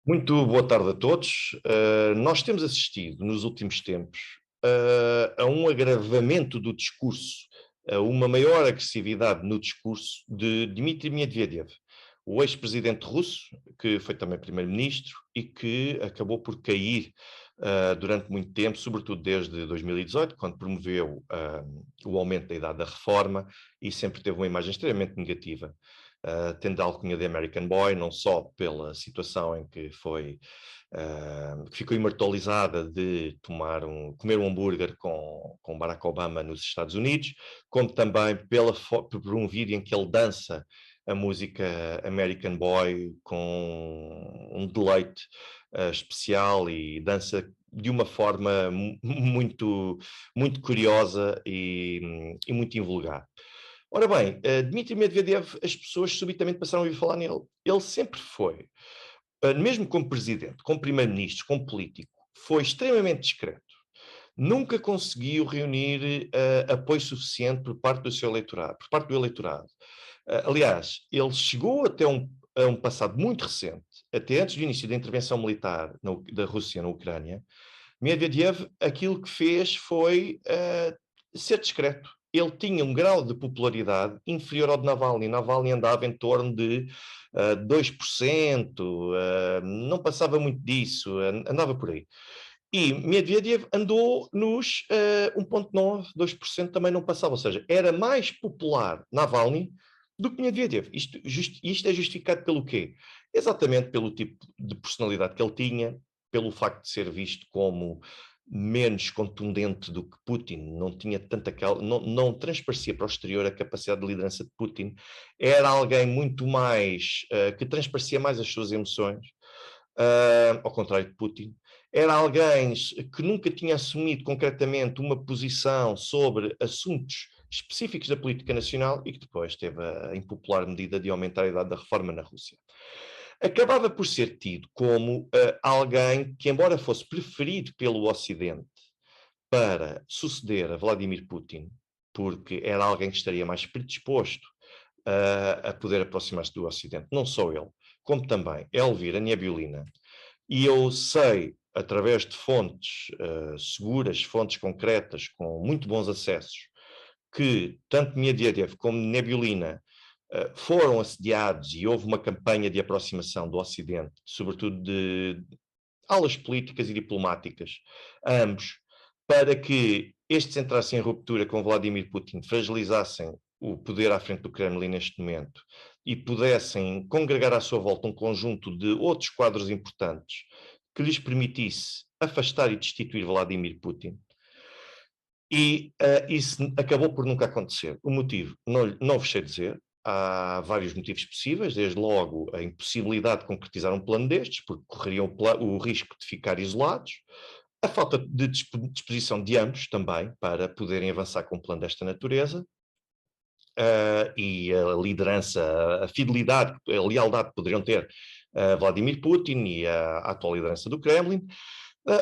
Muito boa tarde a todos. Nós temos assistido nos últimos tempos a um agravamento do discurso, a uma maior agressividade no discurso de Dmitry Medvedev, o ex-presidente russo, que foi também primeiro-ministro e que acabou por cair durante muito tempo, sobretudo desde 2018, quando promoveu o aumento da idade da reforma e sempre teve uma imagem extremamente negativa. Tendo a alcunha de American Boy, não só pela situação em que que ficou imortalizada de comer um hambúrguer com Barack Obama nos Estados Unidos, como também por um vídeo em que ele dança a música American Boy com um deleite especial e dança de uma forma muito curiosa e muito invulgar. Ora bem, Dmitry Medvedev, as pessoas subitamente passaram a ouvir falar nele. Ele sempre foi, mesmo como presidente, como primeiro-ministro, como político, foi extremamente discreto. Nunca conseguiu reunir apoio suficiente por parte do seu eleitorado, por parte do eleitorado. Aliás, ele chegou a um passado muito recente, até antes do início da intervenção militar da Rússia na Ucrânia. Medvedev, aquilo que fez foi ser discreto. Ele tinha um grau de popularidade inferior ao de Navalny. Navalny andava em torno de 2%, não passava muito disso, andava por aí. E Medvedev andou nos 1,9%, 2% também não passava. Ou seja, era mais popular Navalny do que Medvedev. Isto é justificado pelo quê? Exatamente pelo tipo de personalidade que ele tinha, pelo facto de ser visto como menos contundente do que Putin, não tinha tanta não transparecia para o exterior a capacidade de liderança de Putin, era alguém muito mais que transparecia mais as suas emoções, ao contrário de Putin. Era alguém que nunca tinha assumido concretamente uma posição sobre assuntos específicos da política nacional e que depois teve a impopular medida de aumentar a idade da reforma na Rússia. Acabava por ser tido como alguém que, embora fosse preferido pelo Ocidente para suceder a Vladimir Putin, porque era alguém que estaria mais predisposto a poder aproximar-se do Ocidente, não só ele, como também Elvira Nabiullina. E eu sei, através de fontes seguras, fontes concretas, com muito bons acessos, que tanto Medvedev como Nabiullina foram assediados e houve uma campanha de aproximação do Ocidente, sobretudo de alas políticas e diplomáticas, a ambos, para que estes entrassem em ruptura com Vladimir Putin, fragilizassem o poder à frente do Kremlin neste momento e pudessem congregar à sua volta um conjunto de outros quadros importantes que lhes permitisse afastar e destituir Vladimir Putin. E isso acabou por nunca acontecer. O motivo não vos sei dizer. Há vários motivos possíveis, desde logo a impossibilidade de concretizar um plano destes, porque correriam o risco de ficar isolados, a falta de disposição de ambos também para poderem avançar com um plano desta natureza, e a liderança, a fidelidade, a lealdade que poderiam ter a Vladimir Putin e a atual liderança do Kremlin,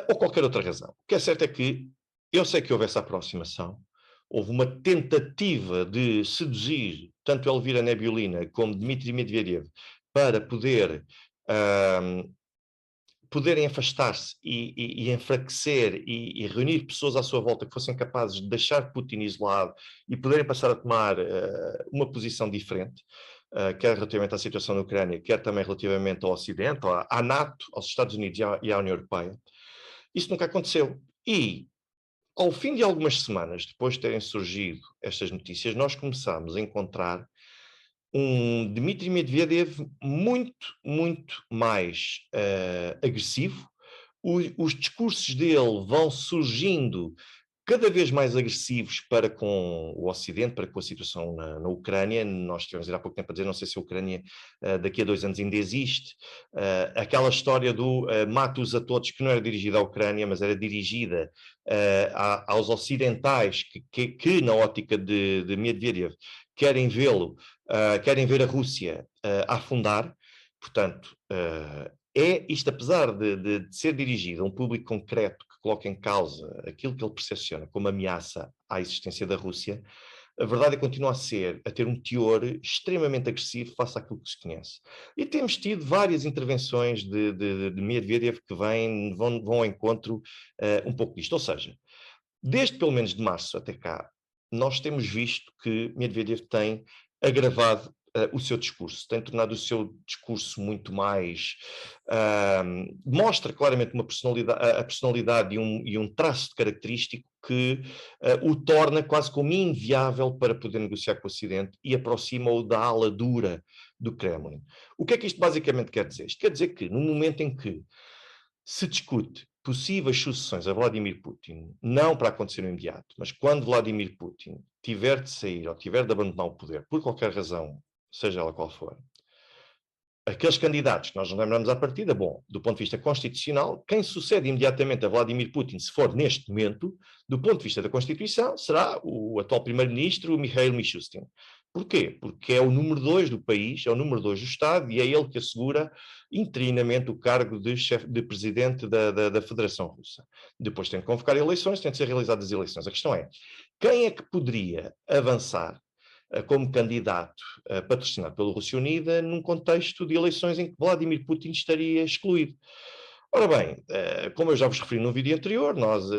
ou qualquer outra razão. O que é certo é que eu sei que houve essa aproximação, houve uma tentativa de seduzir tanto Elvira Nabiullina como Dmitry Medvedev para poderem afastar-se e enfraquecer e reunir pessoas à sua volta que fossem capazes de deixar Putin isolado e poderem passar a tomar uma posição diferente, quer relativamente à situação na Ucrânia, quer também relativamente ao Ocidente, à NATO, aos Estados Unidos e à União Europeia. Isso nunca aconteceu. E, ao fim de algumas semanas, depois de terem surgido estas notícias, nós começámos a encontrar um Dmitry Medvedev muito mais agressivo. Os discursos dele vão surgindo cada vez mais agressivos para com o Ocidente, para com a situação na Ucrânia. Nós tivemos há pouco tempo a dizer, não sei se a Ucrânia daqui a 2 anos ainda existe. Aquela história do mata-os a todos, que não era dirigida à Ucrânia, mas era dirigida aos ocidentais, que na ótica de Medvedev, querem vê-lo, querem ver a Rússia a afundar. Portanto, isto, apesar de ser dirigido a um público concreto que coloca em causa aquilo que ele percepciona como ameaça à existência da Rússia, a verdade é que continua a ter um teor extremamente agressivo face àquilo que se conhece. E temos tido várias intervenções de Medvedev que vão ao encontro um pouco disto. Ou seja, desde pelo menos de março até cá, nós temos visto que Medvedev tem agravado o seu discurso, tem tornado o seu discurso muito mais... mostra claramente a personalidade e um traço característico que o torna quase como inviável para poder negociar com o Ocidente e aproxima-o da ala dura do Kremlin. O que é que isto basicamente quer dizer? Isto quer dizer que no momento em que se discute possíveis sucessões a Vladimir Putin, não para acontecer no imediato, mas quando Vladimir Putin tiver de sair ou tiver de abandonar o poder, por qualquer razão, seja ela qual for, aqueles candidatos que nós nos lembramos à partida, bom, do ponto de vista constitucional, quem sucede imediatamente a Vladimir Putin, se for neste momento, do ponto de vista da Constituição, será o atual primeiro-ministro Mikhail Mishustin. Porquê? Porque é o número 2 do país, é o número 2 do Estado e é ele que assegura interinamente o cargo de presidente da Federação Russa. Depois tem que convocar eleições, tem de ser realizadas eleições. A questão é, quem é que poderia avançar como candidato patrocinado pela Rússia Unida num contexto de eleições em que Vladimir Putin estaria excluído? Ora bem, como eu já vos referi no vídeo anterior,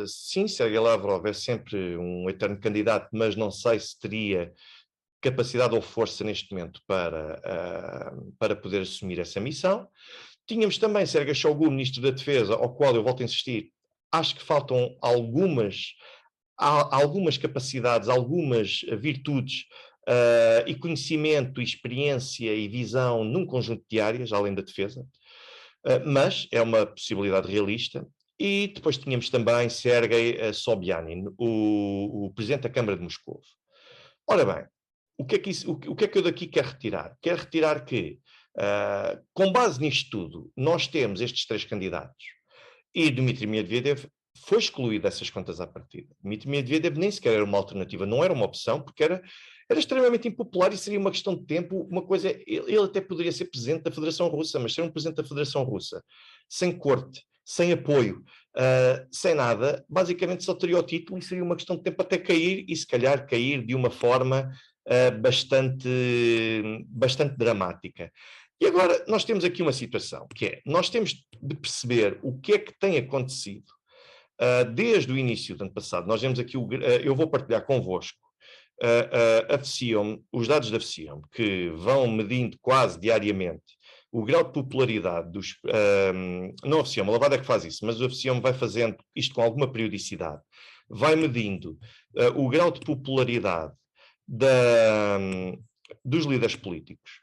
sim, Sergei Lavrov é sempre um eterno candidato, mas não sei se teria capacidade ou força neste momento para poder assumir essa missão. Tínhamos também Sergei Shoigu, Ministro da Defesa, ao qual eu volto a insistir, acho que faltam algumas capacidades, algumas virtudes e conhecimento, experiência e visão num conjunto de áreas, além da defesa, mas é uma possibilidade realista. E depois tínhamos também Sergei Sobyanin, o presidente da Câmara de Moscou. Ora bem, o que é que eu daqui quero retirar? Quero retirar que, com base nisto tudo, nós temos estes 3 candidatos e Dmitry Medvedev foi excluído dessas contas à partida. Dmitry Medvedev nem sequer era uma alternativa, não era uma opção, porque era extremamente impopular e seria uma questão de tempo. Uma coisa, ele até poderia ser presidente da Federação Russa, mas ser um presidente da Federação Russa, sem corte, sem apoio, sem nada, basicamente só teria o título e seria uma questão de tempo até cair, e se calhar cair de uma forma bastante dramática. E agora nós temos aqui uma situação, que é, nós temos de perceber o que é que tem acontecido desde o início do ano passado. Nós vemos aqui, eu vou partilhar convosco a FCIOM, os dados da FCIOM, que vão medindo quase diariamente o grau de popularidade dos... não a FCIOM, a Lavada é que faz isso, mas o FCIOM vai fazendo isto com alguma periodicidade, vai medindo o grau de popularidade dos líderes políticos.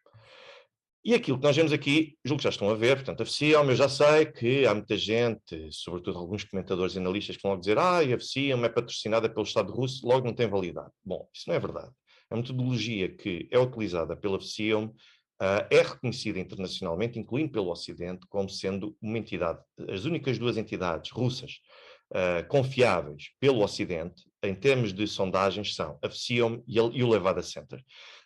E aquilo que nós vemos aqui, julgo que já estão a ver, portanto, a FCIOM, eu já sei que há muita gente, sobretudo alguns comentadores e analistas, que vão dizer a FCIOM é patrocinada pelo Estado russo, logo não tem validade. Bom, isso não é verdade. A metodologia que é utilizada pela FCIOM é reconhecida internacionalmente, incluindo pelo Ocidente, como sendo uma entidade, as únicas 2 entidades russas confiáveis pelo Ocidente, em termos de sondagens, são a FCIOM e o Levada Center.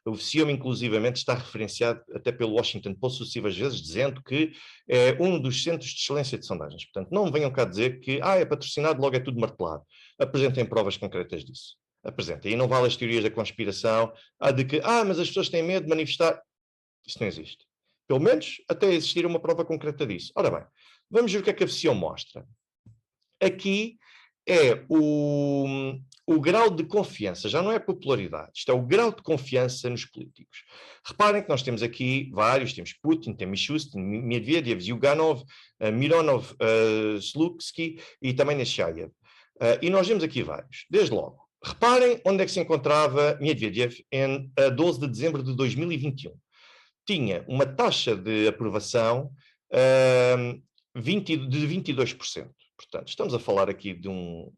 O FCIOM, inclusivamente, está referenciado até pelo Washington Post sucessivas vezes, dizendo que é um dos centros de excelência de sondagens. Portanto, não venham cá dizer que é patrocinado, logo é tudo martelado. Apresentem provas concretas disso. Apresentem. E não vale as teorias da conspiração, de que, mas as pessoas têm medo de manifestar. Isso não existe. Pelo menos até existir uma prova concreta disso. Ora bem, vamos ver o que é que a FCIOM mostra. Aqui é o grau de confiança, já não é popularidade, isto é o grau de confiança nos políticos. Reparem que nós temos aqui vários, temos Putin, temos Mishustin, Medvedev, Zyuganov, Mironov, Slutsky e também Neshayev. E nós vemos aqui vários. Desde logo, reparem onde é que se encontrava Medvedev em 12 de dezembro de 2021. Tinha uma taxa de aprovação de 22%. Portanto, estamos a falar aqui de um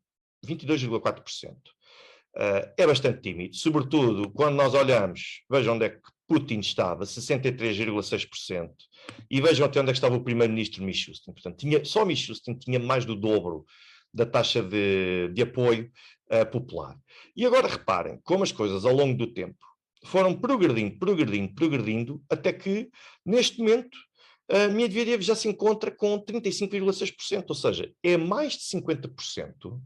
22,4%. É bastante tímido, sobretudo quando nós olhamos, vejam onde é que Putin estava, 63,6%, e vejam até onde é que estava o primeiro-ministro Mishustin. Portanto, só Mishustin tinha mais do dobro da taxa de apoio popular. E agora reparem como as coisas ao longo do tempo foram progredindo, até que, neste momento, Medvedev já se encontra com 35,6%, ou seja, é mais de 50%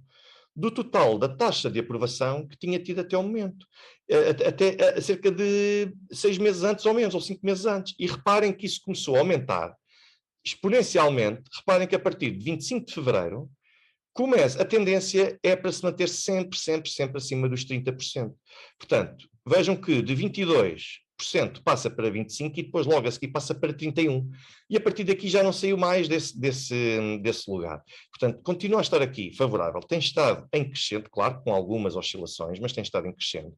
do total da taxa de aprovação que tinha tido até ao momento, até cerca de 6 meses antes ou menos, ou 5 meses antes. E reparem que isso começou a aumentar exponencialmente. Reparem que a partir de 25 de fevereiro, a tendência é para se manter sempre, sempre, sempre acima dos 30%. Portanto, vejam que de 22% passa para 25% e depois logo a seguir passa para 31%. E a partir daqui já não saiu mais desse lugar. Portanto, continua a estar aqui favorável. Tem estado em crescente, claro, com algumas oscilações, mas tem estado em crescente.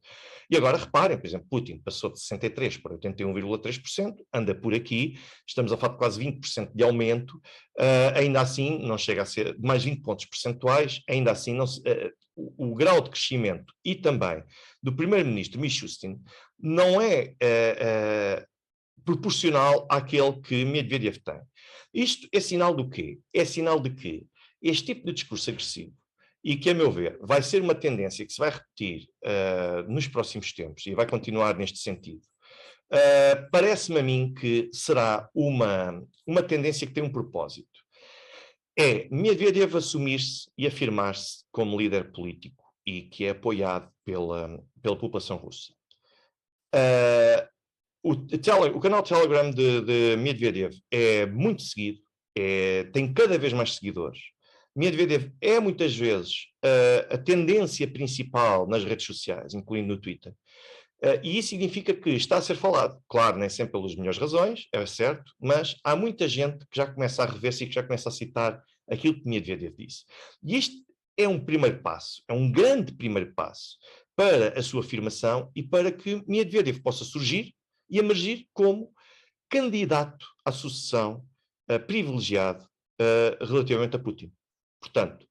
E agora reparem, por exemplo, Putin passou de 63% para 81,3%, anda por aqui, estamos a falar de quase 20% de aumento, ainda assim não chega a ser mais 20 pontos percentuais, ainda assim não o grau de crescimento e também do primeiro-ministro Mishustin não é proporcional àquele que Medvedev tem. Isto é sinal do quê? É sinal de que este tipo de discurso agressivo, e que, a meu ver, vai ser uma tendência que se vai repetir nos próximos tempos e vai continuar neste sentido, parece-me a mim que será uma tendência que tem um propósito. É Medvedev assumir-se e afirmar-se como líder político e que é apoiado pela população russa. O canal Telegram de Medvedev é muito seguido, tem cada vez mais seguidores. Medvedev é muitas vezes a tendência principal nas redes sociais, incluindo no Twitter. E isso significa que está a ser falado. Claro, nem sempre pelas melhores razões, é certo, mas há muita gente que já começa a rever-se e que já começa a citar aquilo que Medvedev disse. E isto é um primeiro passo, é um grande primeiro passo para a sua afirmação e para que Medvedev possa surgir e emergir como candidato à sucessão privilegiado relativamente a Putin. Portanto,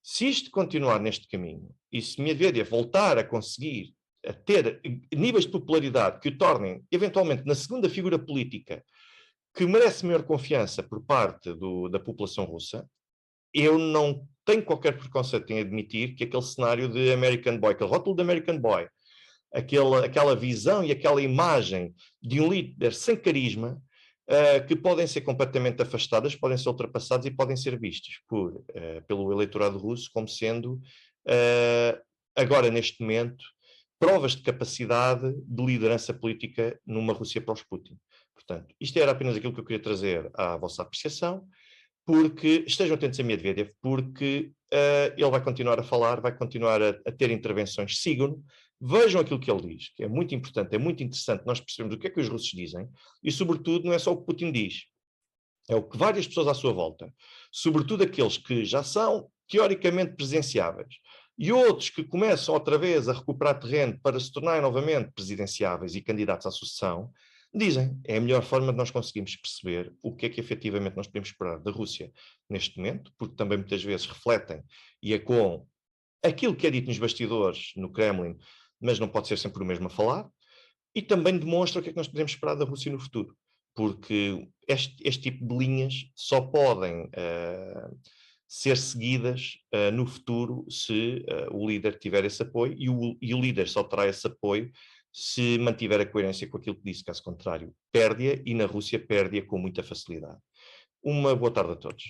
se isto continuar neste caminho e se Medvedev voltar a conseguir a ter níveis de popularidade que o tornem, eventualmente, na segunda figura política que merece maior confiança por parte da população russa, eu não tenho qualquer preconceito em admitir que aquele cenário de American Boy, aquele rótulo de American Boy, aquela visão e aquela imagem de um líder sem carisma, que podem ser completamente afastadas, podem ser ultrapassadas e podem ser vistas pelo eleitorado russo como sendo, agora neste momento, provas de capacidade de liderança política numa Rússia pós-Putin. Portanto, isto era apenas aquilo que eu queria trazer à vossa apreciação, porque estejam atentos a Medvedev, porque ele vai continuar a falar, vai continuar a ter intervenções, sigam-no, vejam aquilo que ele diz, que é muito importante, é muito interessante nós percebemos o que é que os russos dizem, e sobretudo não é só o que Putin diz, é o que várias pessoas à sua volta, sobretudo aqueles que já são teoricamente presenciáveis, e outros que começam outra vez a recuperar terreno para se tornarem novamente presidenciáveis e candidatos à sucessão, dizem, é a melhor forma de nós conseguirmos perceber o que é que efetivamente nós podemos esperar da Rússia neste momento, porque também muitas vezes refletem e é com aquilo que é dito nos bastidores, no Kremlin, mas não pode ser sempre o mesmo a falar, e também demonstra o que é que nós podemos esperar da Rússia no futuro, porque este tipo de linhas só podem ser seguidas no futuro se o líder tiver esse apoio, e o líder só terá esse apoio se mantiver a coerência com aquilo que disse, caso contrário, perde-a, e na Rússia perde-a com muita facilidade. Uma boa tarde a todos.